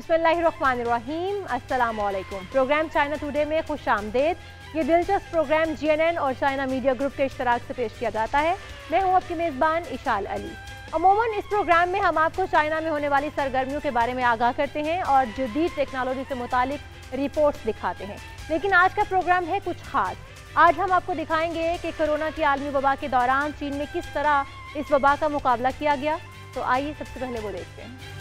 बिस्मिल्लाहिर्रहमानिर्रहीम, अस्सलाम वालेकुम। प्रोग्राम चाइना टुडे में खुश आमदेद। ये दिलचस्प प्रोग्राम GNN और चाइना मीडिया ग्रुप के इश्तराक से पेश किया जाता है। मैं हूँ आपकी मेज़बान इशाल अली। अमूमन इस प्रोग्राम में हम आपको चाइना में होने वाली सरगर्मियों के बारे में आगाह करते हैं और जदीद टेक्नोलॉजी से मुतालिक रिपोर्ट्स दिखाते हैं, लेकिन आज का प्रोग्राम है कुछ खास। आज हम आपको दिखाएंगे कि कोरोना की आलमी वबा के दौरान चीन में किस तरह इस वबा का मुकाबला किया गया। तो आइए सबसे पहले वो देखते हैं।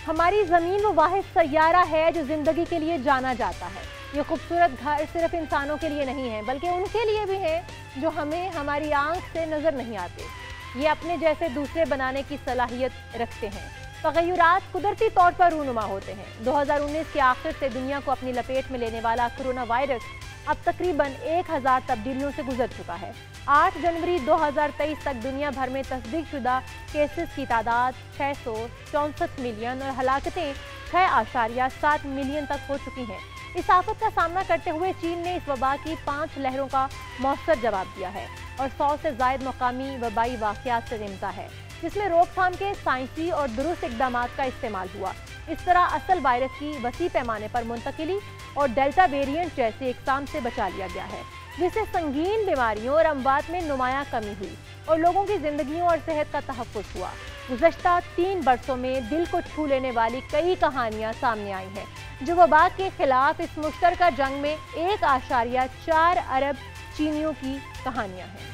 हमारी ज़मीन वो वाहिद सैयारा है जो ज़िंदगी के लिए जाना जाता है। ये खूबसूरत घर सिर्फ इंसानों के लिए नहीं है, बल्कि उनके लिए भी है जो हमें हमारी आंख से नज़र नहीं आते। ये अपने जैसे दूसरे बनाने की सलाहियत रखते हैं। तग़य्युरात कुदरती तौर पर रूनुमा होते हैं। 2019 के आखिर से दुनिया को अपनी लपेट में लेने वाला कोरोना वायरस अब तकरीबन 1000 तब्दीलियों से गुजर चुका है। 8 जनवरी 2023 तक दुनिया भर में तस्दीक शुदा केसेस की तादाद 664 मिलियन और हलाकतें 6.7 मिलियन तक हो चुकी हैं। इस आफत का सामना करते हुए चीन ने इस वबा की 5 लहरों का मौसर जवाब दिया है और 100 से ज़ायद मकामी वबाई वाक़यात से निमटा है, जिसमें रोकथाम के साइंसी और दुरुस्त इक़दाम का इस्तेमाल हुआ। इस तरह असल वायरस की वसी पैमाने पर मुंतकिली और डेल्टा वेरिएंट जैसे इक़साम से बचा लिया गया है, जिससे संगीन बीमारियों और अमवात में नुमाया कमी हुई और लोगों की जिंदगियों और सेहत का तहफ़्फ़ुज़ हुआ। गुज़श्ता 3 बरसों में दिल को छू लेने वाली कई कहानियाँ सामने आई हैं, जो वबा के खिलाफ इस मुश्तरका जंग में 1.4 अरब चीनियों की कहानियाँ हैं।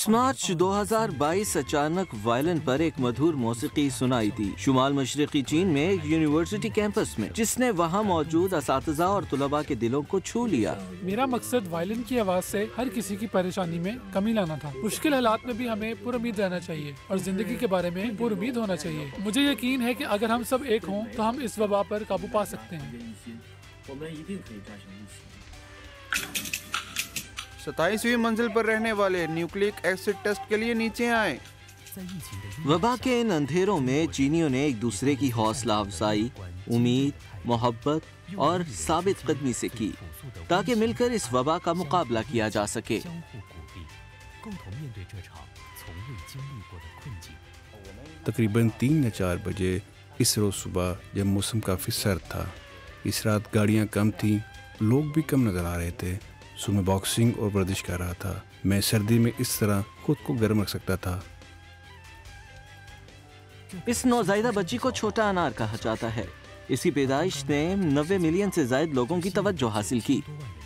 मार्च 2022 अचानक वायलिन पर एक मधुर मौसीकी सुनाई दी शुमाल मशरकी चीन में एक यूनिवर्सिटी कैंपस में, जिसने वहां मौजूद असातिज़ा और तुलबा के दिलों को छू लिया। मेरा मकसद वायलिन की आवाज से हर किसी की परेशानी में कमी लाना था। मुश्किल हालात में भी हमें पुरुम्मीद रहना चाहिए और जिंदगी के बारे में पुरुम्मीद होना चाहिए। मुझे यकीन है कि अगर हम सब एक हों तो हम इस वबा पर काबू पा सकते हैं। 27वीं मंजिल पर रहने वाले न्यूक्लिक एसिड टेस्ट के लिए नीचे आए। वबा के इन अंधेरों में चीनियों ने एक दूसरे की हौसला अफजाई, उम्मीद, मोहब्बत और साबित कदमी से की, ताकि मिलकर इस वबा का मुकाबला किया जा सके। तकरीबन 3 या 4 बजे इस रोज सुबह, जब मौसम काफी सर्द था, इस रात गाड़ियां कम थी, लोग भी कम नजर आ रहे थे। सो मैं बॉक्सिंग और वर्जिश कर रहा था। मैं सर्दी में इस तरह खुद को गर्म रख सकता था। इस नौज़ायदा बच्ची को छोटा अनार कहा जाता है। इसकी पैदाइश ने 90 मिलियन से ज्यादा लोगों की तवज्जो हासिल की।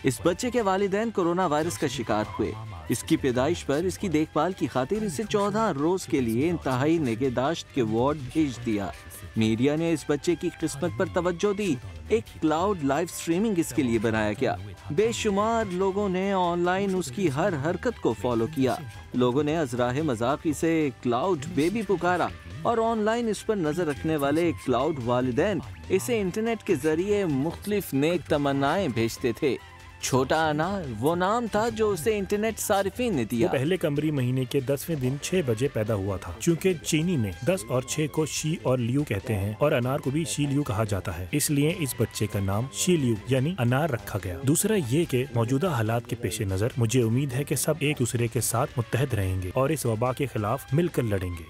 इस बच्चे के वालिदैन कोरोना वायरस का शिकार हुए। इसकी पैदाइश पर इसकी देखभाल की खातिर इसे 14 रोज के लिए इंतहाई निगहदाश्त के वार्ड भेज दिया। मीडिया ने इस बच्चे की किस्मत पर तवज्जो दी। एक क्लाउड लाइव स्ट्रीमिंग इसके लिए बनाया गया। बेशुमार लोगों ने ऑनलाइन उसकी हर हरकत को फॉलो किया। लोगों ने अज़राहे मजाक इसे क्लाउड बेबी पुकारा और ऑनलाइन इस पर नजर रखने वाले क्लाउड वालिदैन इसे इंटरनेट के जरिए मुख्तलिफ नेक तमन्नाएं भेजते थे। छोटा अनार वो नाम था जो उसे इंटरनेट सारिफीन ने दिया। वो पहले कमरी महीने के 10वें दिन 6 बजे पैदा हुआ था। चूँकि चीनी में 10 और 6 को शी और लियू कहते हैं और अनार को भी शी लियू कहा जाता है, इसलिए इस बच्चे का नाम शी लियू यानी अनार रखा गया। दूसरा ये कि मौजूदा हालात के पेश नजर मुझे उम्मीद है कि सब एक दूसरे के साथ मुत्तहद रहेंगे और इस वबा के खिलाफ मिलकर लड़ेंगे।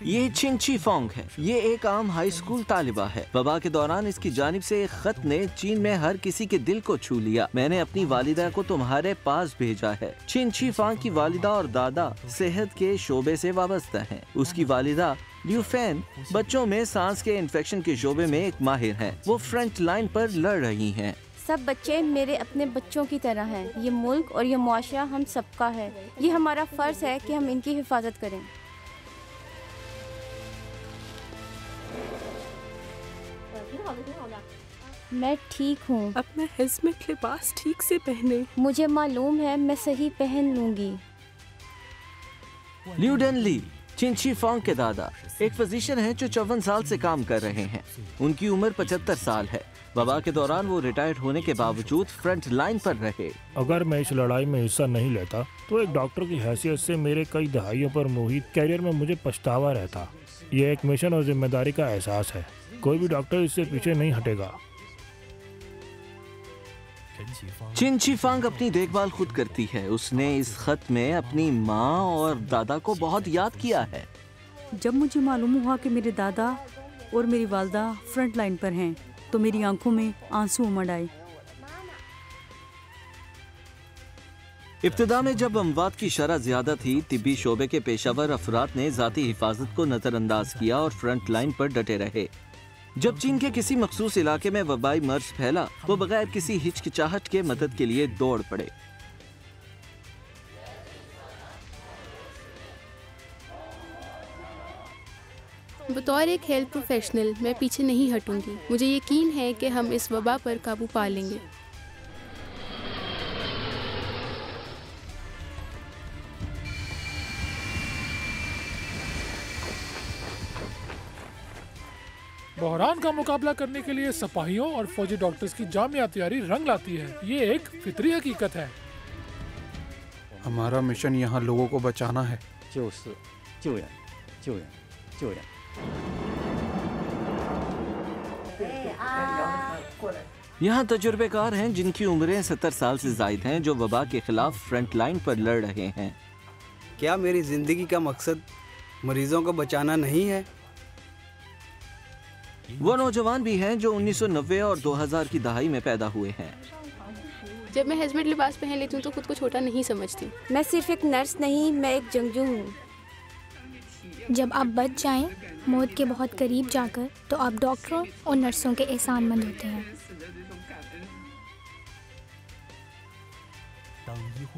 ये चिंची फोंग है। ये एक आम हाई स्कूल तालिबा है। वबा के दौरान इसकी जानिब से एक खत ने चीन में हर किसी के दिल को छू लिया। मैंने अपनी वालिदा को तुम्हारे पास भेजा है। चिंची फोंग की वालिदा और दादा सेहत के शोबे से वाबस्ता हैं। उसकी वालिदा लियू फैन बच्चों में सांस के इन्फेक्शन के शोबे में एक माहिर है। वो फ्रंट लाइन पर लड़ रही हैं। सब बच्चे मेरे अपने बच्चों की तरह हैं। ये मुल्क और ये मुआशरा हम सबका है। ये हमारा फर्ज है कि हम इनकी हिफाजत करें। मैं ठीक हूँ। अपना हिजमत लिबास ठीक से पहने। मुझे मालूम है मैं सही पहन लूंगी। लियू डनली चिंची फोंग के दादा एक फिजिशियन है जो 54 साल से काम कर रहे हैं। उनकी उम्र 75 साल है। वबा के दौरान वो रिटायर्ड होने के बावजूद फ्रंट लाइन पर रहे। अगर मैं इस लड़ाई में हिस्सा नहीं लेता तो एक डॉक्टर की हैसियत से मेरे कई दहाइयों पर मोहित कैरियर में मुझे पछतावा रहता। ये एक मिशन और जिम्मेदारी का एहसास है। कोई भी डॉक्टर इससे पीछे नहीं हटेगा। चिंची फोंग अपनी देखभाल खुद करती है। उसने इस खत में अपनी माँ और दादा को बहुत याद किया है। जब मुझे मालूम हुआ कि मेरे दादा और मेरी वालदा फ्रंट लाइन पर हैं, तो मेरी आंखों में आंसू उमड़ आए। इब्तिदा में जब अमवात की शरह ज्यादा थी, तिब्बी शोबे के पेशावर अफराद ने जाती हिफाजत को नजरअंदाज किया और फ्रंट लाइन पर डटे रहे। जब चीन के किसी मखसूस इलाके में वबाई मर्ज फैला, वो बगैर किसी हिचकिचाहट के मदद के लिए दौड़ पड़े। बतौर एक हेल्थ प्रोफेशनल मैं पीछे नहीं हटूंगी। मुझे यकीन है कि हम इस वबा पर काबू पा लेंगे। बहरान का मुकाबला करने के लिए सिपाहियों और फौजी डॉक्टर्स की जामिया तैयारी रंग लाती है। ये एक फितरी हकीकत है। हमारा मिशन यहाँ लोगों को बचाना है। यहाँ तजुर्बेकार हैं जिनकी उम्रें 70 साल से जायद हैं, जो वबा के खिलाफ फ्रंट लाइन पर लड़ रहे हैं। क्या मेरी जिंदगी का मकसद मरीजों को बचाना नहीं है? वो नौजवान भी हैं जो 1990 और 2000 की दहाई में पैदा हुए हैं। जब मैं हिजमत लिबास पहन लेती हूँ तो खुद को छोटा नहीं समझती। मैं सिर्फ एक नर्स नहीं, मैं एक जंगजू हूँ। जब आप बच जाएं मौत के बहुत करीब जाकर, तो आप डॉक्टरों और नर्सों के एहसानमंद होते हैं।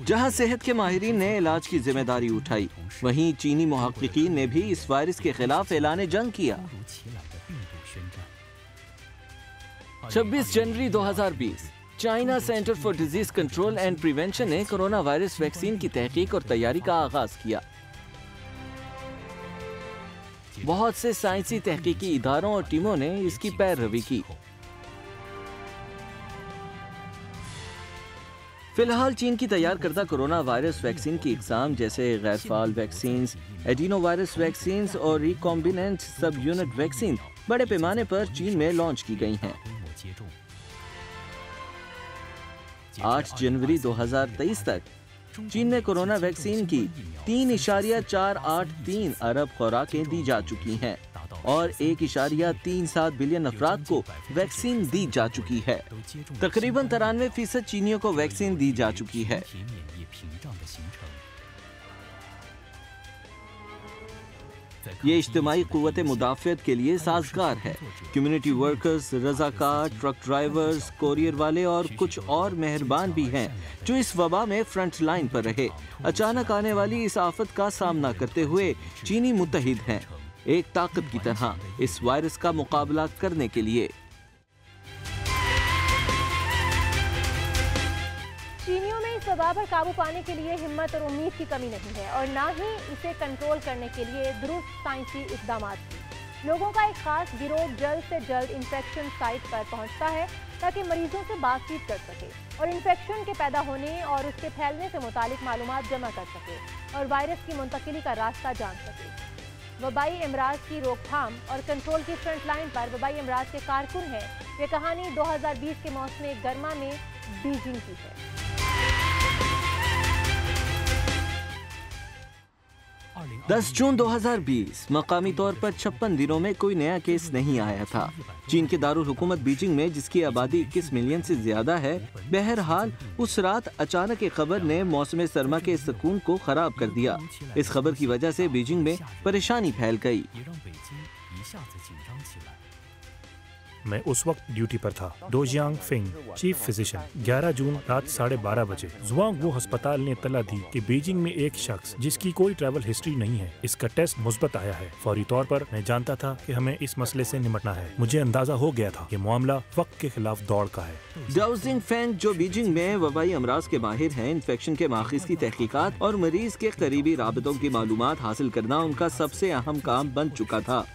जहां सेहत के माहिरीन ने इलाज की जिम्मेदारी उठाई, वहीं चीनी मुहक्किकीन ने भी इस वायरस के खिलाफ ऐलान जंग किया। 26 जनवरी 2020 China centre for disease control and prevention ने कोरोना वायरस वैक्सीन की तहकीक और तैयारी का आगाज किया। बहुत से साइंसी तहकीकी इदारों और टीमों ने इसकी पैरवी की। फिलहाल चीन की तैयार करदा कोरोना वायरस वैक्सीन की इकसाम जैसे गैरफाल वैक्सीन, एडिनो वायरस वैक्सीन और रिकॉम्बिनेंट सब यूनिट वैक्सीन बड़े पैमाने पर चीन में लॉन्च की गई हैं। 8 जनवरी 2023 तक चीन में कोरोना वैक्सीन की 3.483 अरब खुराकें दी जा चुकी हैं और 1.37 बिलियन अफराद को वैक्सीन दी जा चुकी है। तकरीबन 93% चीनियों को वैक्सीन दी जा चुकी है। ये इज्तिमाई कुव्वत मुदाफ़ियत के लिए साजगार है। कम्युनिटी वर्कर्स, रज़ाकार, ट्रक ड्राइवर्स, कोरियर वाले और कुछ और मेहरबान भी हैं जो इस वबा में फ्रंट लाइन पर रहे। अचानक आने वाली इस आफत का सामना करते हुए चीनी मुत्तहिद हैं, एक ताकत की तरह इस वायरस का मुकाबला करने के लिए। चीनियों में इस वबा पर काबू पाने के लिए हिम्मत और उम्मीद की कमी नहीं है और ना ही इसे कंट्रोल करने के लिए दुरुस्त साइंसी इक़दाम की। लोगों का एक खास गिरोह जल्द से जल्द इन्फेक्शन साइट पर पहुंचता है ताकि मरीजों से बातचीत कर सके और इन्फेक्शन के पैदा होने और उसके फैलने से मुतालिक मालूमात जमा कर सके और वायरस की मुंतकिली का रास्ता जान सके। वबाई अमराज की रोकथाम और कंट्रोल की फ्रंट लाइन पर वबाई अमराज के कारकुन हैं। ये कहानी 2020 के मौसम गर्मा में बीजिंग की है। 10 जून 2020 मकामी तौर पर 56 दिनों में कोई नया केस नहीं आया था। चीन के दारुल हुकूमत बीजिंग में, जिसकी आबादी 21 मिलियन से ज्यादा है, बहरहाल उस रात अचानक एक खबर ने मौसम सरमा के सुकून को खराब कर दिया। इस खबर की वजह से बीजिंग में परेशानी फैल गई। मैं उस वक्त ड्यूटी पर था। डो जियांग फिंग, चीफ फिजिशियन। 11 जून रात 12:30 बजे जुआंगवू अस्पताल ने इत्तला दी कि बीजिंग में एक शख्स जिसकी कोई ट्रैवल हिस्ट्री नहीं है, इसका टेस्ट मुस्बत आया है। फौरी तौर पर मैं जानता था कि हमें इस मसले से निपटना है। मुझे अंदाजा हो गया था कि मामला वक्त के खिलाफ दौड़ का है। डाओ जिंगफेंग, जो बीजिंग में वबाई अमराज के माहिर हैं, इन्फेक्शन के माखिज की तहकीकात और मरीज के करीबी राबतों की मालूमात हासिल करना उनका सबसे अहम काम बन चुका था।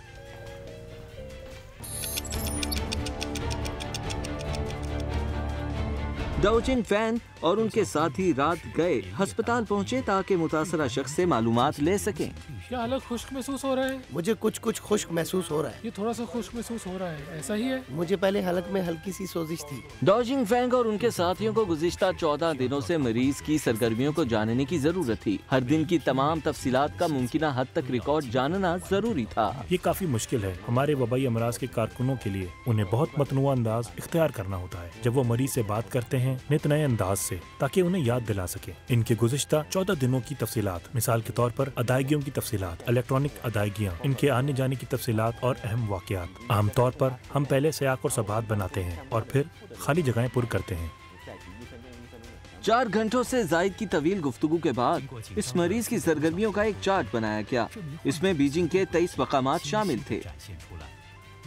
डाओ जिंगफेंग और उनके साथी रात गए अस्पताल पहुंचे ताकि मुतासरा शख्स से मालूमात ले सकें। क्या अलग खुश्क महसूस हो रहा है? मुझे कुछ खुश्क महसूस हो रहा है। ये थोड़ा सा खुश्क महसूस हो रहा है, ऐसा ही है? मुझे पहले हलक में हल्की सी सोजिश थी। डाओ जिंगफेंग और उनके साथियों को गुज़िश्ता 14 दिनों से मरीज की सरगर्मियों को जानने की जरूरत थी। हर दिन की तमाम तफसीलात का मुमकिना हद तक रिकॉर्ड जानना जरूरी था। ये काफी मुश्किल है हमारे वबाई अमराज के कारकुनों के लिए। उन्हें बहुत मतनुआ अंदाज इख्तियार करना होता है जब वो मरीज से बात करते हैं, नित नए अंदाज से, ताकि उन्हें याद दिला सके। इनके गुज़िश्ता 14 दिनों की तफसीलात, मिसाल के तौर पर अदायगियों की तफसीलात, इलेक्ट्रॉनिक अदायगियाँ, इनके आने जाने की तफसीलात और अहम वाक़यात। आमतौर पर हम पहले सयाक और सबात बनाते हैं और फिर खाली जगहें पुर करते हैं। 4 घंटों से जायद की तवील गुफ्तगू के बाद इस मरीज की सरगर्मियों का एक चार्ट बनाया गया। इसमें बीजिंग के 23 मकामात शामिल थे।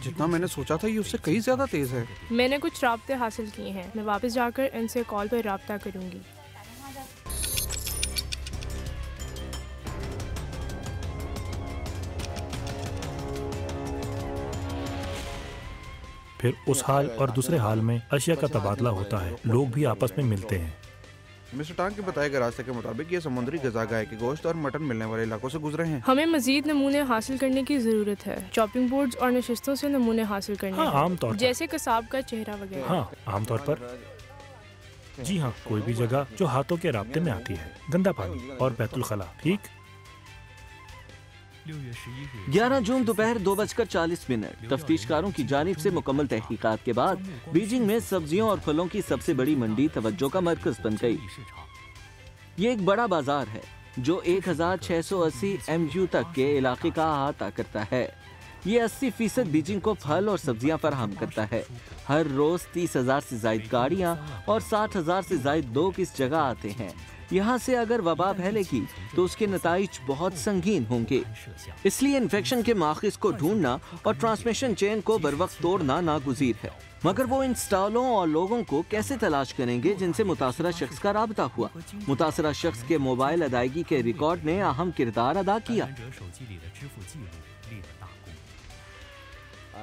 जितना मैंने सोचा था ये उससे कहीं ज्यादा तेज है। मैंने कुछ राब्ते हासिल किए हैं। मैं वापस जाकर इनसे कॉल पर राब्ता करूंगी। फिर उस हाल और दूसरे हाल में अशिया का तबादला होता है। लोग भी आपस में मिलते हैं। मिस्टर टांग के बताए गए रास्ते के मुताबिक ये समुद्री गजा गाय के गोश्त और मटन मिलने वाले इलाकों से गुजरे हैं। हमें मजीद नमूने हासिल करने की जरूरत है। चॉपिंग बोर्ड्स और नशिस्तों से नमूने हासिल करने हाँ, आमतौर जैसे कसाब का चेहरा वगैरह। हाँ, आमतौर पर जी हाँ, कोई भी जगह जो हाथों के राब्ते में आती है। गंदा पानी और बैतुल खला। ठीक। 11 जून दोपहर 2:40 तफ्तीशकारों की जानिब से मुकम्मल तहकीकात के बाद बीजिंग में सब्जियों और फलों की सबसे बड़ी मंडी तवज्जो का मरकज बन गई। ये एक बड़ा बाजार है जो 1680 MU तक के इलाके का अहाता करता है। ये 80% बीजिंग को फल और सब्जियां फराहम करता है। हर रोज 30,000 से जायद गाड़ियां और 60,000 से जायद लोग इस जगह आते हैं। यहाँ से अगर वबा फैलेगी तो उसके नताइज बहुत संगीन होंगे। इसलिए इन्फेक्शन के माखिज को ढूंढना और ट्रांसमिशन चेन को बरवक्त तोड़ना नागुज़ीर है। मगर वो इन स्टॉलों और लोगों को कैसे तलाश करेंगे जिनसे मुतासरा शख्स का राबता हुआ? मुतासरा शख्स के मोबाइल अदायगी के रिकॉर्ड ने अहम किरदार अदा किया।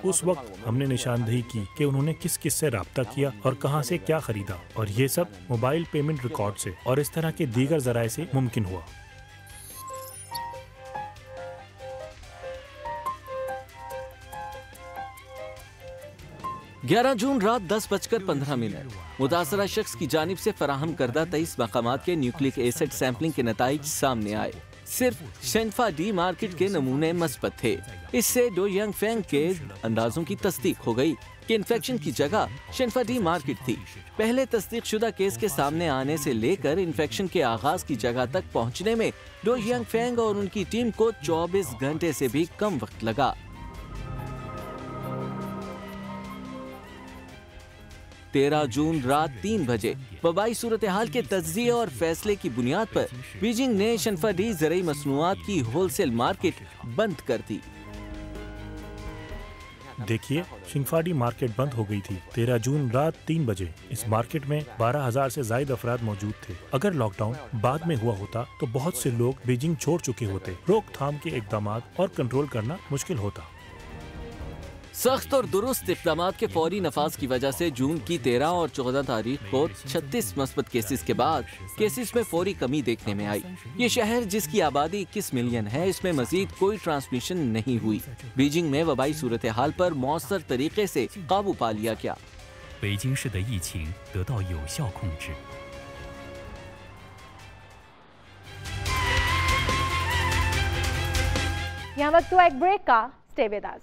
उस वक्त हमने निशानदेही की कि उन्होंने किस किस से राब्ता किया और कहां से क्या खरीदा, और ये सब मोबाइल पेमेंट रिकॉर्ड से और इस तरह के दीगर जराए से मुमकिन हुआ। ग्यारह जून रात 10:15 मुतासरा शख्स की जानिब से फराहम करदा 23 मकामात के न्यूक्लिक एसिड सैंपलिंग के नताइज सामने आए। सिर्फ शेनफा डी मार्केट के नमूने मस्बत थे। इससे डो जियांगफेंग के अंदाजों की तस्दीक हो गई कि इन्फेक्शन की जगह शेनफा डी मार्केट थी। पहले तस्दीक शुदा केस के सामने आने से लेकर इन्फेक्शन के आगाज की जगह तक पहुंचने में डो जियांगफेंग और उनकी टीम को 24 घंटे से भी कम वक्त लगा। 13 जून रात 3 बजे वबाई सूरत हाल के तज्जिये और फैसले की बुनियाद पर बीजिंग ने शेनफा डी ज़रई मसनूआत की होलसेल मार्केट बंद कर दी। देखिए, शिंगफाडी मार्केट बंद हो गई थी 13 जून रात 3 बजे। इस मार्केट में 12,000 से ज्यादा अफराद मौजूद थे। अगर लॉकडाउन बाद में हुआ होता तो बहुत से लोग बीजिंग छोड़ चुके होते। रोकथाम के इक़दामात और कंट्रोल करना मुश्किल होता। सख्त और दुरुस्त इक़दामात के फौरी नफाज की वजह से जून की 13 और 14 तारीख को 36 मस्बत केसेस के बाद केसेस में फौरी कमी देखने में आई। ये शहर जिसकी आबादी 21 मिलियन है, इसमें मजीद कोई ट्रांसमिशन नहीं हुई। बीजिंग में वबाई सूरत हाल पर मौसर तरीके से काबू पा लिया गया। 北京市的疫情得到有效控制。यहाँ वक्त हुआ एक ब्रेक का, स्टे विद अस।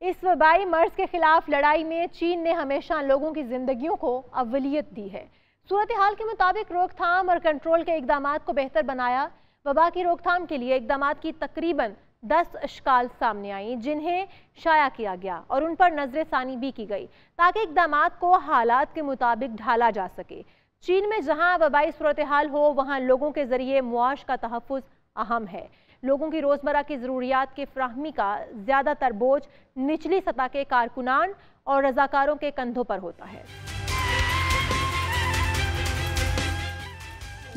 इस वबाई मर्ज के खिलाफ लड़ाई में चीन ने हमेशा लोगों की जिंदगियों को अव्वलियत दी है। सूरत हाल के मुताबिक रोकथाम और कंट्रोल के इकदामात को बेहतर बनाया। वबा की रोकथाम के लिए इकदामात की तकरीबन 10 अशकाल सामने आई, जिन्हें शाया किया गया और उन पर नजरसानी भी की गई ताकि इकदामात को हालात के मुताबिक ढाला जा सके। चीन में जहां वबाई सूरत हाल हो, वहां लोगों के जरिए मुआश का तहफ़्फ़ुज़ अहम है। लोगों की रोज़मर्रा की ज़रूरियात की फ्राहमी का ज़्यादातर बोझ निचली सतह के कारकुनान और रज़ाकारों के कंधों पर होता है।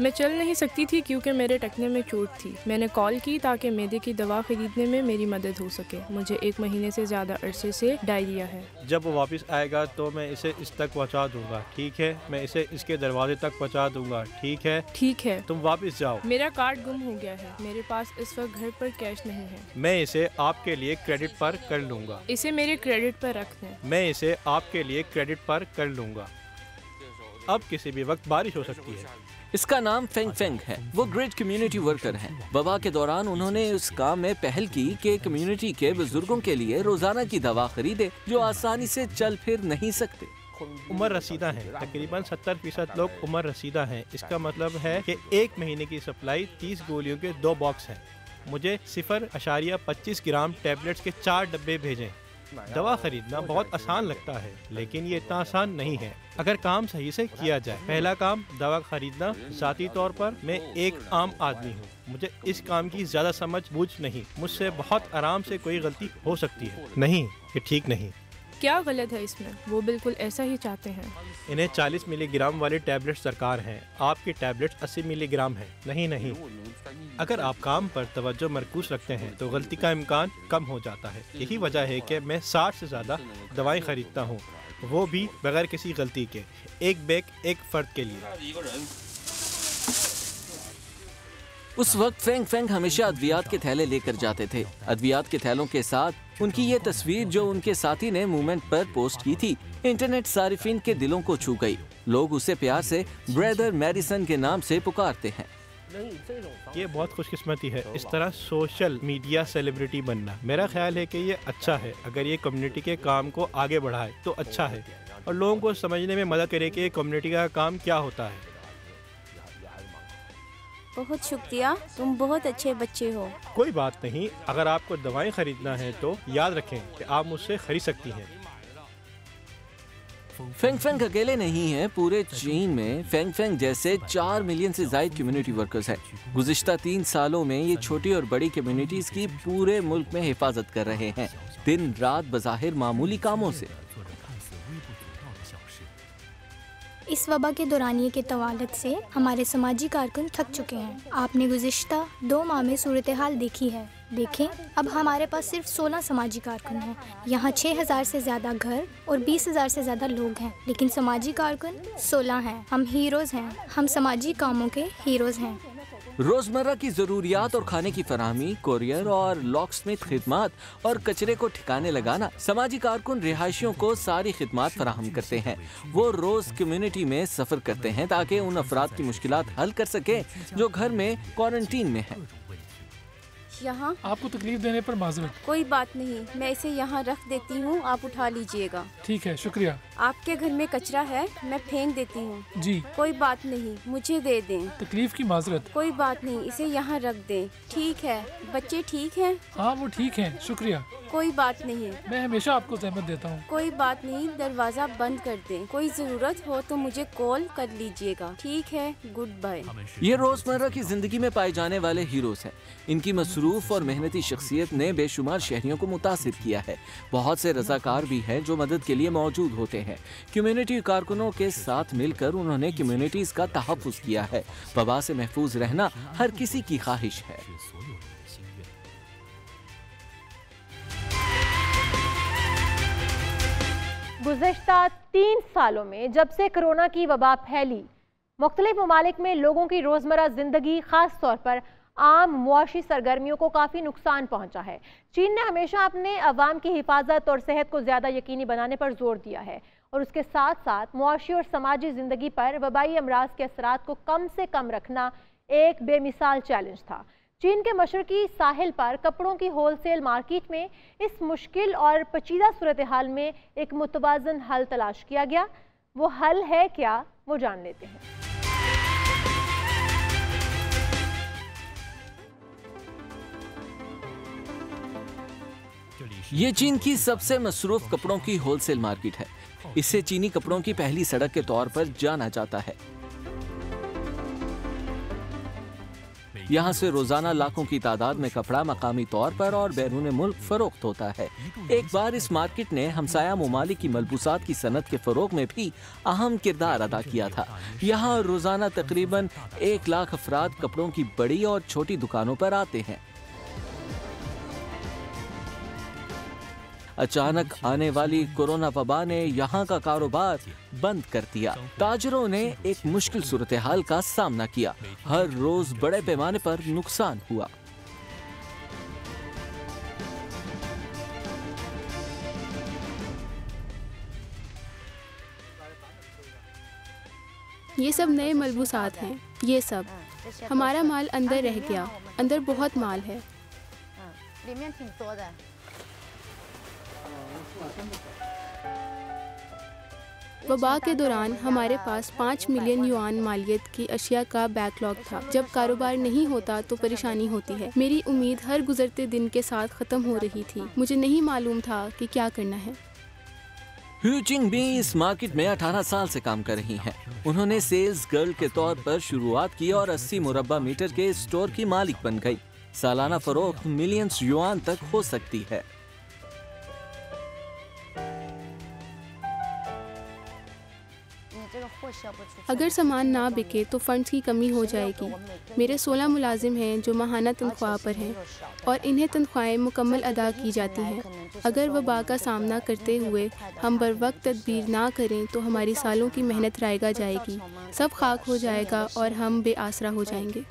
मैं चल नहीं सकती थी क्योंकि मेरे टखने में चोट थी। मैंने कॉल की ताकि मैदे की दवा खरीदने में मेरी मदद हो सके। मुझे 1 महीने से ज़्यादा अरसे से डायरिया है। जब वो वापस आएगा तो मैं इसे इस तक पहुंचा दूंगा, ठीक है? मैं इसे इसके दरवाजे तक पहुंचा दूंगा, ठीक है? ठीक है। तुम वापस जाओ। मेरा कार्ड गुम हो गया है। मेरे पास इस वक्त घर पर कैश नहीं है। मैं इसे आपके लिए क्रेडिट पर कर लूँगा। इसे मेरे क्रेडिट पर रख दें। मैं इसे आपके लिए क्रेडिट पर कर लूँगा। अब किसी भी वक्त बारिश हो सकती है। इसका नाम फेंग फेंग है। वो ग्रेट कम्युनिटी वर्कर हैं। वबा के दौरान उन्होंने उस काम में पहल की कि कम्युनिटी के बुजुर्गों के लिए रोजाना की दवा खरीदे जो आसानी से चल फिर नहीं सकते। उम्र रसीदा हैं। तकरीबन 70% लोग उम्र रसीदा हैं। इसका मतलब है कि 1 महीने की सप्लाई 30 गोलियों के 2 बॉक्स हैं। मुझे 0.25 ग्राम टैबलेट्स के 4 डब्बे भेजें। दवा खरीदना बहुत आसान लगता है, लेकिन ये इतना आसान नहीं है अगर काम सही से किया जाए। पहला काम दवा खरीदना। ज़ाती तौर पर मैं एक आम आदमी हूँ। मुझे इस काम की ज़्यादा समझ बूझ नहीं। मुझसे बहुत आराम से कोई गलती हो सकती है। नहीं, ये ठीक नहीं। क्या गलत है इसमें? वो बिल्कुल ऐसा ही चाहते हैं। इन्हें 40 मिलीग्राम वाले टैबलेट्स दरकार हैं। आपकी टैबलेट्स 80 मिलीग्राम है। नहीं, अगर आप काम पर तवज्जो मरकूज रखते हैं तो गलती का इम्कान कम हो जाता है। यही वजह है कि मैं 60 से ज़्यादा दवाएं खरीदता हूँ, वो भी बगैर किसी गलती के। एक बैग एक फर्द के लिए। उस वक्त फेंग फेंग हमेशा अद्वियात के थैले लेकर जाते थे। अद्वियात के थैलों के साथ उनकी ये तस्वीर जो उनके साथी ने मूवमेंट पर पोस्ट की थी, इंटरनेट सारिफिन के दिलों को छू गई। लोग उसे प्यार से ब्रदर मैडिसन के नाम से पुकारते हैं। ये बहुत खुशकिस्मती है इस तरह सोशल मीडिया सेलिब्रिटी बनना। मेरा ख्याल है कि ये अच्छा है। अगर ये कम्युनिटी के काम को आगे बढ़ाए तो अच्छा है और लोगों को समझने में मदद करे कि कम्युनिटी का काम क्या होता है। बहुत शुक्रिया, तुम बहुत अच्छे बच्चे हो। कोई बात नहीं। अगर आपको दवाएं खरीदना है तो याद रखें कि आप मुझसे खरीद सकती हैं। फेंग फेंग अकेले नहीं है। पूरे चीन में फेंग फेंग जैसे 4 मिलियन से ज्यादा कम्युनिटी वर्कर्स हैं। गुज़िश्ता 3 सालों में ये छोटी और बड़ी कम्युनिटीज की पूरे मुल्क में हिफाजत कर रहे हैं, दिन रात बज़ाहिर मामूली कामों से। इस वबा के दौरानिए के तवालत से हमारे समाजी कारकुन थक चुके हैं। आपने गुज़िश्ता 2 माह में सूरत हाल देखी है। देखें, अब हमारे पास सिर्फ 16 समाजी कारकुन हैं। यहाँ 6000 से ज़्यादा घर और 20,000 से ज़्यादा लोग हैं, लेकिन समाजी कारकुन 16 हैं। हम हीरोज़ हैं। हम समाजी कामों के हीरोज़ हैं। रोजमर्रा की जरूरियात और खाने की फराहमी, कोरियर और लॉकस्मिथ खिदमात और कचरे को ठिकाने लगाना, समाजी कारकुन रिहायशियों को सारी खिदमात फराहम करते हैं। वो रोज कम्युनिटी में सफर करते हैं ताकि उन अफराद की मुश्किलात हल कर सके जो घर में क्वारंटीन में हैं। यहाँ आपको तकलीफ देने पर माजरत। कोई बात नहीं, मैं इसे यहाँ रख देती हूँ, आप उठा लीजिएगा। ठीक है, शुक्रिया। आपके घर में कचरा है, मैं फेंक देती हूँ। जी। कोई बात नहीं, मुझे दे दें। तकलीफ की माजरत। कोई बात नहीं, इसे यहाँ रख दें। ठीक है, बच्चे ठीक हैं? हाँ, वो ठीक हैं, शुक्रिया। कोई बात नहीं, मैं हमेशा आपको ज़हमत देता हूँ। कोई बात नहीं, दरवाजा बंद कर दें। कोई जरूरत हो तो मुझे कॉल कर लीजिएगा। ठीक है, गुड बाय। ये रोजमर्रा की जिंदगी में पाए जाने वाले हीरोज हैं। इनकी मसरूफ और मेहनती शख्सियत ने बेशुमार शहरियों को मुतासिर किया है। बहुत से रजाकार भी हैं जो मदद के लिए मौजूद होते हैं। कम्युनिटी कारकुनों के साथ मिलकर उन्होंने कम्युनिटीज का तहफ़्फ़ुज़ किया है। वबा से महफूज रहना हर किसी की ख्वाहिश है। गुज़िश्ता 3 सालों में जब से कोरोना की वबा फैली, मुख्तलिफ ममालिक में लोगों की रोज़मर्रा ज़िंदगी ख़ास तौर पर आम मुआशी सरगर्मियों को काफ़ी नुकसान पहुंचा है। चीन ने हमेशा अपने अवाम की हिफाजत और सेहत को ज़्यादा यकीनी बनाने पर जोर दिया है और उसके साथ साथ मुआशी और समाजी ज़िंदगी पर वबाई अमराज के असरात को कम से कम रखना एक बेमिसाल चैलेंज था। चीन के मशरकी साहिल पर कपड़ों की होलसेल मार्केट में इस मुश्किल और पेचीदा सूरत हाल में एक मुतवाज़न हल तलाश किया गया। वो हल है क्या, वो जान लेते हैं। ये चीन की सबसे मसरूफ कपड़ों की होलसेल मार्केट है। इसे चीनी कपड़ों की पहली सड़क के तौर पर जाना जाता है। यहाँ से रोजाना लाखों की तादाद में कपड़ा मकामी तौर पर और बैरून मुल्क फरोख्त होता है। एक बार इस मार्केट ने हमसाया ममालिक की मलबूसात की सनत के फरोग में भी अहम किरदार अदा किया था। यहाँ रोजाना तकरीबन 1 लाख अफराद कपड़ों की बड़ी और छोटी दुकानों पर आते हैं। अचानक आने वाली कोरोना वबा ने यहाँ का कारोबार बंद कर दिया। ताजरों ने एक मुश्किल सूरत हाल का सामना किया। हर रोज बड़े पैमाने पर नुकसान हुआ। ये सब नए मलबूसात हैं। ये सब हमारा माल अंदर रह गया। अंदर बहुत माल है। वबा के दौरान हमारे पास 5 मिलियन युआन मालियत की अशिया का बैकलॉग था। जब कारोबार नहीं होता तो परेशानी होती है। मेरी उम्मीद हर गुजरते दिन के साथ ख़त्म हो रही थी। मुझे नहीं मालूम था कि क्या करना है। ह्यू चिंग भी इस मार्केट में 18 साल से काम कर रही हैं। उन्होंने सेल्स गर्ल के तौर पर शुरुआत की और 80 मुरब्बा मीटर के स्टोर की मालिक बन गई। सालाना फरोख्त मिलियंस युआन तक हो सकती है। अगर सामान ना बिके तो फंड्स की कमी हो जाएगी। मेरे 16 मुलाजिम हैं जो माहाना तनख्वाह पर हैं और इन्हें तनख्वाहें मुकम्मल अदा की जाती हैं। अगर वबा का सामना करते हुए हम बर वक्त तदबीर ना करें तो हमारी सालों की मेहनत रायगा जाएगी। सब खाक हो जाएगा और हम बेआसरा हो जाएंगे।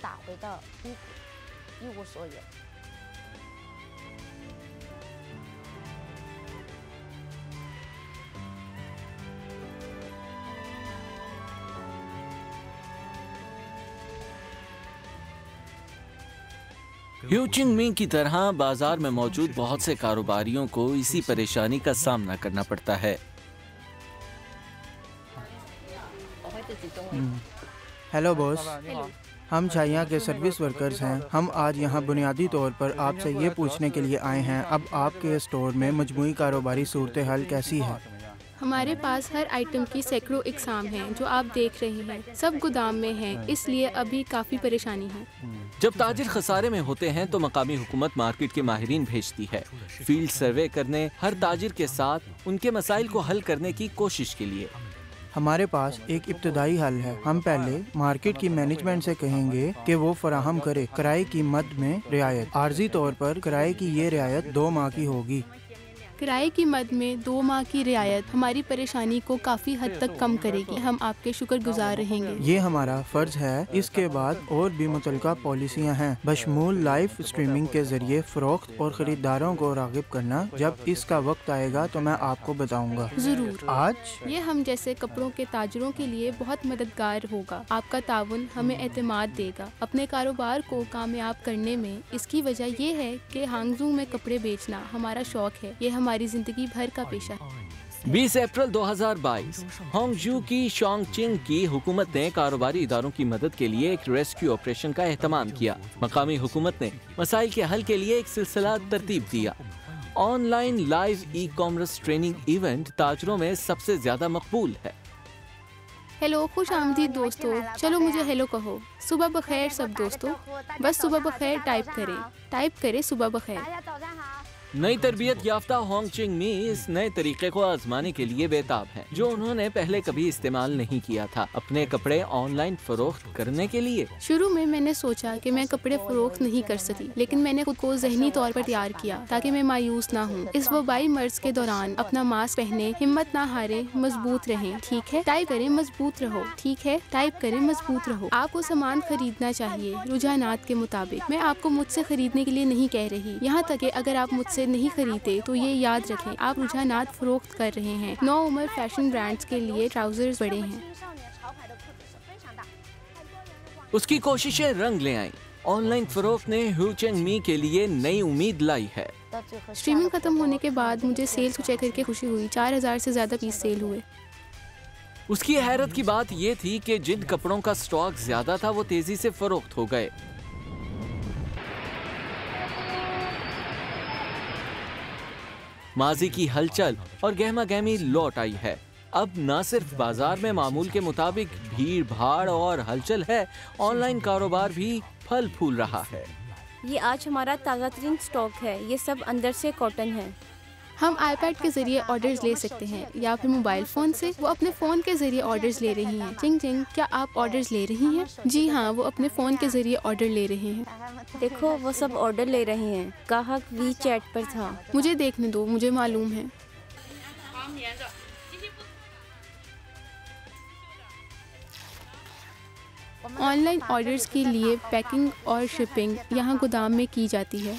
ह्यू चिंग मिंग की तरह बाजार में मौजूद बहुत से कारोबारियों को इसी परेशानी का सामना करना पड़ता है। हेलो बॉस, हम चाइना के सर्विस वर्कर्स हैं। हम आज यहाँ बुनियादी तौर पर आपसे ये पूछने के लिए आए हैं, अब आपके स्टोर में मजमूई कारोबारी सूरत हाल कैसी है? हमारे पास हर आइटम की सैकड़ों इकसाम हैं जो आप देख रहे हैं। सब गोदाम में हैं, इसलिए अभी काफ़ी परेशानी है। जब ताजिर खसारे में होते हैं तो मकामी हुकूमत मार्केट के माहिरीन भेजती है फील्ड सर्वे करने, हर ताजिर के साथ उनके मसाइल को हल करने की कोशिश के लिए। हमारे पास एक इब्तदाई हल है। हम पहले मार्केट की मैनेजमेंट से कहेंगे कि वो फराहम करे किराए की मद में रियायत। आर्जी तौर पर किराए की ये रियायत 2 माह की होगी। किराए की मद में 2 माह की रियायत हमारी परेशानी को काफ़ी हद तक कम करेगी। हम आपके शुक्रगुजार रहेंगे। ये हमारा फर्ज है। इसके बाद और भी मुतलका पॉलिसियाँ हैं, बशमूल लाइव स्ट्रीमिंग के जरिए फरोख्त और खरीदारों को रागिब करना। जब इसका वक्त आएगा तो मैं आपको बताऊंगा। जरूर। आज ये हम जैसे कपड़ों के ताजरों के लिए बहुत मददगार होगा। आपका ताउन हमें एतमाद देगा अपने कारोबार को कामयाब करने में। इसकी वजह ये है कि हांगजू में कपड़े बेचना हमारा शौक है। ये हमारी जिंदगी भर का पेशा है। 20 अप्रैल 2022 हांगजू की शॉन्गचिंग की हुकूमत ने कारोबारी इदारों की मदद के लिए एक रेस्क्यू ऑपरेशन का एहतमाम किया। मकामी हुकूमत ने मसाइल के हल के लिए एक सिलसिला तरतीब दिया। Online live e commerce training event ताजरों में सबसे ज्यादा मकबूल है। हेलो, खुश आमदीद दोस्तों। चलो मुझे हेलो कहो। सुबह बखैर सब दोस्तों। बस सुबह बखैर टाइप करें सुबह बखैर। नई तरबियत याफ्ता होंग चिंग मी इस नए तरीके को आजमाने के लिए बेताब हैं, जो उन्होंने पहले कभी इस्तेमाल नहीं किया था, अपने कपड़े ऑनलाइन फरोख्त करने के लिए। शुरू में मैंने सोचा कि मैं कपड़े फरोख्त नहीं कर सकी, लेकिन मैंने खुद को जहनी तौर पर तैयार किया ताकि मैं मायूस ना हूँ। इस वबाई मर्ज के दौरान अपना मास्क पहने, हिम्मत ना हारे, मजबूत रहें, ठीक है? टाइप करें मजबूत रहो, ठीक है? टाइप करें मजबूत रहो। आपको सामान खरीदना चाहिए रुझानात के मुताबिक। मैं आपको मुझसे खरीदने के लिए नहीं कह रही, यहाँ तक कि अगर आप मुझसे नहीं खरीदते तो ये याद रखें आप रुझानात फरोख्त कर रहे हैं। नौ उम्र फैशन ब्रांड्स के लिए ट्राउजर्स बड़े हैं। उसकी कोशिशें रंग ले आईं। ऑनलाइन फरोख्त ने हू चेंग मी के लिए नई उम्मीद लाई है। स्ट्रीमिंग खत्म होने के बाद मुझे सेल्स को चेक करके खुशी हुई। 4000 से ज्यादा पीस सेल हुए। उसकी हैरत की बात ये थी कि जिन कपड़ों का स्टॉक ज्यादा था वो तेजी से फरोख्त हो गए। माजी की हलचल और गहमा गहमी लौट आई है। अब न सिर्फ बाजार में मामूल के मुताबिक भीड़ भाड़ और हलचल है, ऑनलाइन कारोबार भी फल फूल रहा है। ये आज हमारा ताज़ा तरीन स्टॉक है। ये सब अंदर से कॉटन है। हम आईपैड के जरिए ऑर्डर्स ले सकते हैं या फिर मोबाइल फ़ोन से। वो अपने फ़ोन के जरिए ऑर्डर्स ले रही हैं। चिंग चिंग, क्या आप ऑर्डर्स ले रही हैं? जी हाँ, वो अपने फ़ोन के जरिए ऑर्डर ले रहे हैं। देखो वो सब ऑर्डर ले रहे हैं। ग्राहक WeChat पर था। मुझे देखने दो, मुझे मालूम है। ऑनलाइन ऑर्डर्स के लिए पैकिंग और शिपिंग यहाँ गोदाम में की जाती है।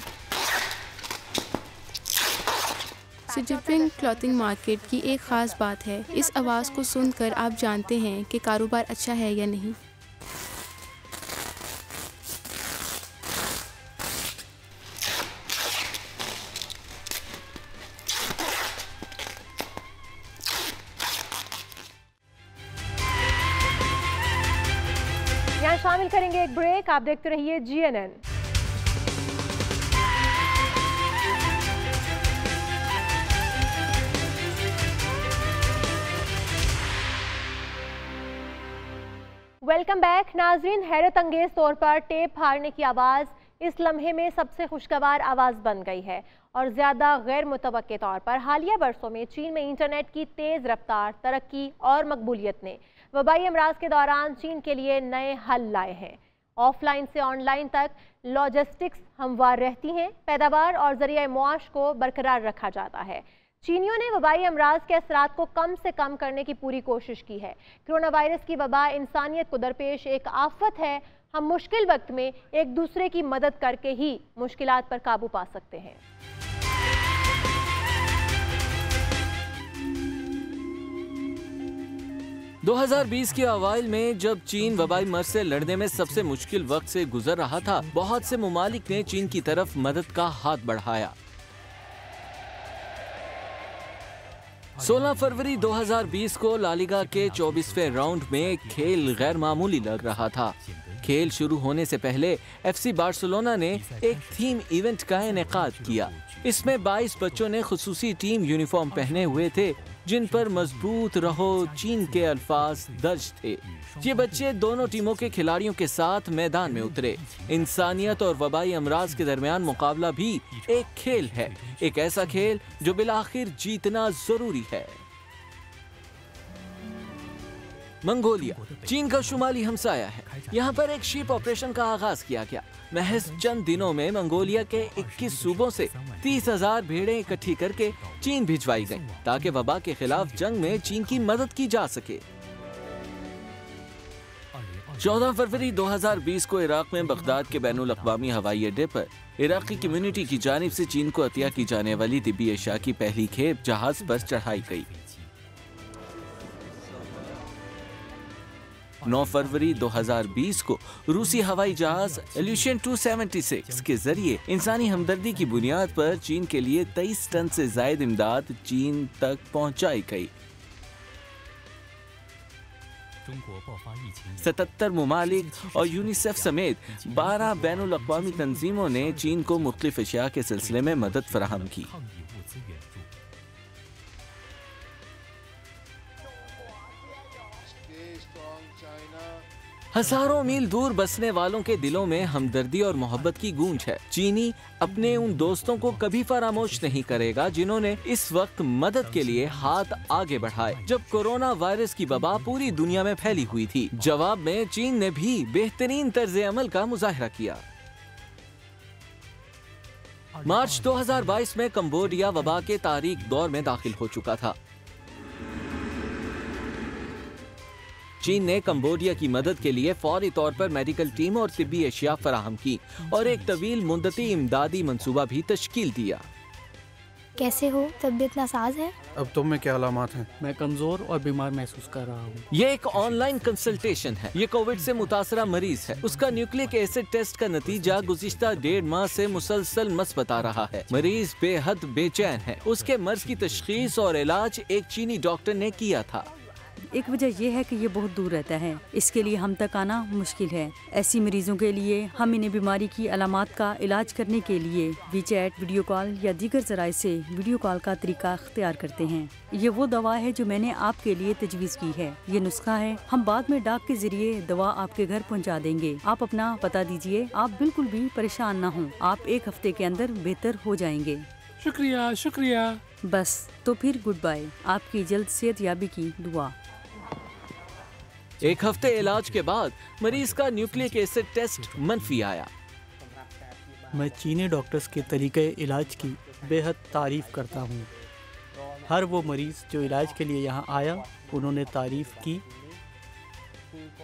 सिजिपिंग क्लॉथिंग मार्केट की एक ख़ास बात है। इस आवाज़ को सुनकर आप जानते हैं कि कारोबार अच्छा है या नहीं। यहाँ शामिल करेंगे एक ब्रेक। आप देखते रहिए GNN। वेलकम बैक नाजरीन। हैरत अंगेज तौर पर टेप फाड़ने की आवाज़ इस लम्हे में सबसे खुशगवार आवाज़ बन गई है और ज़्यादा गैर मुतवक्के तौर पर हालिया बरसों में चीन में इंटरनेट की तेज़ रफ्तार, तरक्की और मकबूलियत ने वबाई अमराज के दौरान चीन के लिए नए हल लाए हैं। ऑफलाइन से ऑनलाइन तक लॉजिस्टिक्स हमवार रहती हैं, पैदावार और ज़रिया मुआश को बरकरार रखा जाता है। चीनियों ने वबाई अमराज के असरात को कम से कम करने की पूरी कोशिश की है। कोरोना वायरस की वबा इंसानियत को दरपेश एक आफत है। हम मुश्किल वक्त में एक दूसरे की मदद करके ही मुश्किलात पर काबू पा सकते हैं। – 2020 के अवाइल में जब चीन वबाई मर्ज से लड़ने में सबसे मुश्किल वक्त से गुजर रहा था, बहुत से मुमालिक ने चीन की तरफ मदद का हाथ बढ़ाया। 16 फरवरी 2020 को लालिगा के 24वें राउंड में खेल गैर मामूली लग रहा था। खेल शुरू होने से पहले FC बार्सिलोना ने एक थीम इवेंट का इनेकाद किया। इसमें 22 बच्चों ने खुसूसी टीम यूनिफॉर्म पहने हुए थे, जिन पर मजबूत रहो चीन के अल्फाज दर्ज थे। ये बच्चे दोनों टीमों के खिलाड़ियों के साथ मैदान में उतरे। इंसानियत और वबाई अमराज के दरमियान मुकाबला भी एक खेल है, एक ऐसा खेल जो बिलाखिर जीतना जरूरी है। मंगोलिया चीन का शुमाली हमसाया है। यहाँ पर एक शीप ऑपरेशन का आगाज किया गया। महज चंद दिनों में मंगोलिया के 21 सूबों से 30,000 भेड़ें इकट्ठी करके चीन भिजवाई गईं, ताकि वबा के खिलाफ जंग में चीन की मदद की जा सके। 14 फरवरी 2020 को इराक में बगदाद के बैनुल अक़वामी हवाई अड्डे पर इराकी कम्युनिटी की जानिब से चीन को अतिया की जाने वाली तिब्बी अशिया की पहली खेप जहाज पर चढ़ाई गई। 9 फरवरी 2020 को रूसी हवाई जहाज इल्यूशन 276 के जरिए इंसानी हमदर्दी की बुनियाद पर चीन के लिए 23 टन से ज्यादा इमदाद चीन तक पहुंचाई गई। 77 मुमालिक और यूनिसेफ समेत 12 बैनुल अक़वामी तंजीमों ने चीन को मुख्तलिफ अशिया के सिलसिले में मदद फराहम की। हजारों मील दूर बसने वालों के दिलों में हमदर्दी और मोहब्बत की गूंज है। चीनी अपने उन दोस्तों को कभी फरामोश नहीं करेगा जिन्होंने इस वक्त मदद के लिए हाथ आगे बढ़ाए जब कोरोना वायरस की वबा पूरी दुनिया में फैली हुई थी। जवाब में चीन ने भी बेहतरीन तर्ज अमल का मुजाहरा किया। मार्च 2022 में कंबोडिया वबा के तारीख दौर में दाखिल हो चुका था। चीन ने कंबोडिया की मदद के लिए फौरी तौर पर मेडिकल टीम और तिब्बी अशिया फराहम की और एक तवील मुद्दती इमदादी मंसूबा भी तश्कील दिया। कैसे हो? तबीयत नासाज है? अब तुम में क्या अलामात हैं? मैं कमजोर और बीमार महसूस कर रहा हूँ। ये एक ऑनलाइन कंसल्टेशन है। ये कोविड से मुतासरा मरीज है। उसका न्यूक्लिक एसिड टेस्ट का नतीजा गुज़िश्ता 1.5 माह से मुसलसल मस्बत आ रहा है। मरीज बेहद बेचैन है। उसके मर्ज की तशखीस और इलाज एक चीनी डॉक्टर ने किया था। एक वजह यह है कि ये बहुत दूर रहता है, इसके लिए हम तक आना मुश्किल है। ऐसी मरीजों के लिए हम इन्हें बीमारी की अलामात का इलाज करने के लिए वीचैट, वीडियो कॉल या दीगर ज़राए से वीडियो कॉल का तरीका अख्तियार करते हैं। ये वो दवा है जो मैंने आपके लिए तजवीज़ की है। ये नुस्खा है। हम बाद में डाक के जरिए दवा आपके घर पहुँचा देंगे। आप अपना पता दीजिए। आप बिल्कुल भी परेशान न हों। आप 1 हफ्ते के अंदर बेहतर हो जाएंगे। शुक्रिया शुक्रिया। बस तो फिर गुड बाय। आपकी जल्द सेहत याबी की दुआ। 1 हफ्ते इलाज के बाद मरीज का न्यूक्लिक एसिड टेस्ट मनफी आया। मैं चीनी डॉक्टर्स के तरीके इलाज की बेहद तारीफ करता हूँ। हर वो मरीज जो इलाज के लिए यहाँ आया, उन्होंने तारीफ की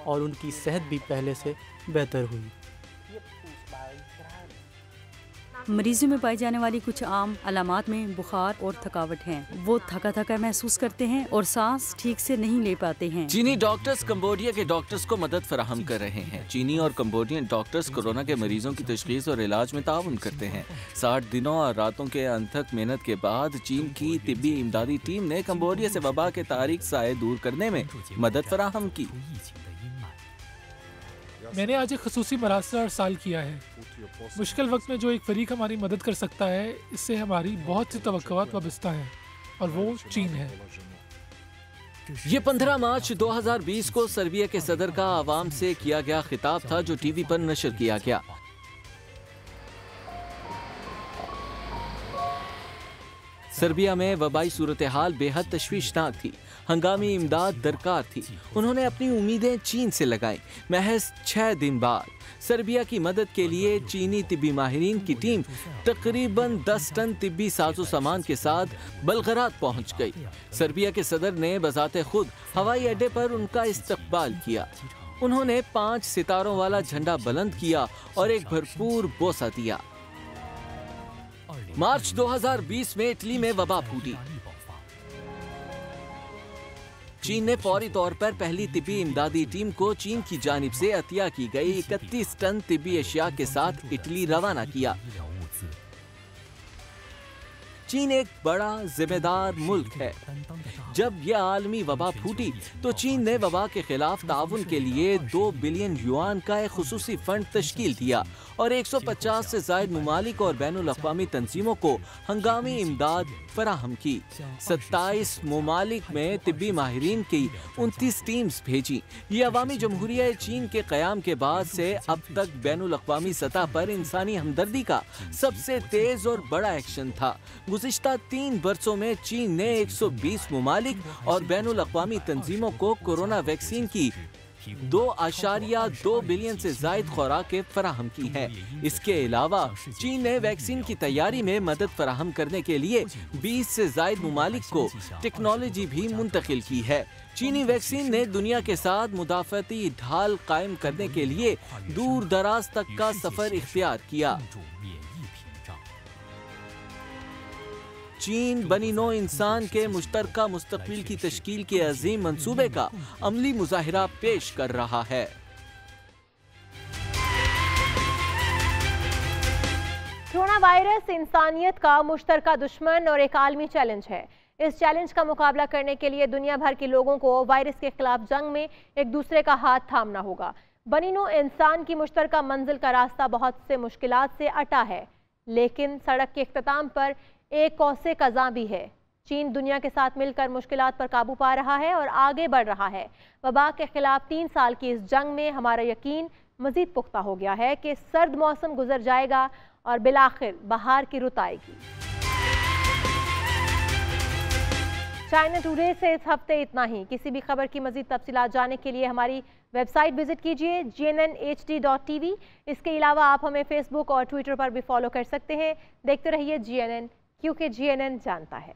और उनकी सेहत भी पहले से बेहतर हुई। मरीजों में पाई जाने वाली कुछ आम अलामात में बुखार और थकावट हैं। वो थका थका महसूस करते हैं और सांस ठीक से नहीं ले पाते हैं। चीनी डॉक्टर्स कंबोडिया के डॉक्टर्स को मदद फराहम कर रहे हैं। चीनी और कंबोडियन डॉक्टर्स कोरोना के मरीजों की तशखीस और इलाज में ताउन करते हैं। 60 दिनों और रातों के अनथक मेहनत के बाद चीन की तिब्बी इमदादी टीम ने कंबोडिया से वबा के तारीख साए दूर करने में मदद फराहम की। मैंने आज एक खसूसी मरासला अरसाल किया है। मुश्किल वक्त में जो एक फरीक हमारी मदद कर सकता है, इससे हमारी बहुत सी तवक्कुआत वाबस्ता है और वो चीन है। ये 15 मार्च 2020 को सर्बिया के सदर का आवाम से किया गया खिताब था जो टीवी पर नशर किया गया। सर्बिया में वबाई सूरत हाल बेहद तशवीशनाक थी। हंगामी इमदाद दरकार थी। उन्होंने अपनी उम्मीदें चीन से लगाई। महज 6 दिन बाद सर्बिया की मदद के लिए चीनी तिब्बी माहिरीन की टीम तकरीबन 10 टन तिब्बी साजो सामान के साथ बलगरात पहुंच गई। सर्बिया के सदर ने बजाते खुद हवाई अड्डे पर उनका इस्तकबाल किया। उन्होंने 5 सितारों वाला झंडा बुलंद किया और एक भरपूर बोसा दिया। मार्च 2020 में इटली में वबा फूटी। चीन ने फौरी तौर पर पहली तिब्बी इमदादी टीम को चीन की जानिब से अतिया की गई 31 टन तिब्बी अशिया के साथ इटली रवाना किया। चीन एक बड़ा जिम्मेदार मुल्क है। जब यह आलमी वबा फूटी तो चीन ने वबा के खिलाफ ताउन के लिए 2 बिलियन युआन का एक खुसूसी फंड तश्कील दिया और 150 से ज्यादा मुमालिक और बैनुल अक़वामी तंजीमों को हंगामी इमदाद फराहम की। 27 मुमालिक में तिब्बी माहिरीन की 29 टीम्स भेजी। ये अवामी जमहूरिया चीन के क़याम के बाद से अब तक बैनुल अक़वामी सतह पर इंसानी हमदर्दी का सबसे तेज और बड़ा एक्शन था। गुज़िश्ता 3 बरसों में चीन ने 120 मुमालिक और बैनुल अक़वामी तंजीमों को कोरोना वैक्सीन की 2.2 बिलियन से जायद खुराकें फराहम की हैं। इसके अलावा चीन ने वैक्सीन की तैयारी में मदद फराहम करने के लिए 20 से जायद मुमालिक को टेक्नोलॉजी भी मुंतकिल की है। चीनी वैक्सीन ने दुनिया के साथ मुदाफ़ती ढाल कायम करने के लिए दूर दराज तक का सफर इख्तियार किया। चीन बनी नौ इंसान के मुश्तरका मुस्तकबिल की तश्कील के अजीम मंसूबे का अमली मुजाहिरा पेश कर रहा है। कोरोना वायरस इंसानियत का मुश्तरका दुश्मन और एक आलमी चैलेंज है। इस चैलेंज का मुकाबला करने के लिए दुनिया भर के लोगों को वायरस के खिलाफ जंग में एक दूसरे का हाथ थामना होगा। बनी नौ इंसान की मुश्तरका मंजिल का रास्ता बहुत से मुश्किलात से अटा है, लेकिन सड़क के इख्तिताम पर एक कौसे कज़ा भी है। चीन दुनिया के साथ मिलकर मुश्किलात पर काबू पा रहा है और आगे बढ़ रहा है। वबा के खिलाफ 3 साल की इस जंग में हमारा यकीन मजीद पुख्ता हो गया है कि सर्द मौसम गुजर जाएगा और बिलाखिर बहार की रुत आएगी। चाइना टुडे से इस हफ्ते इतना ही। किसी भी खबर की मजीद तफसीलात जानने के लिए हमारी वेबसाइट विजिट कीजिए GNNHD.TV। इसके अलावा आप हमें फेसबुक और ट्विटर पर भी फॉलो कर सकते हैं। देखते रहिए GNN, क्योंकि GNN जानता है।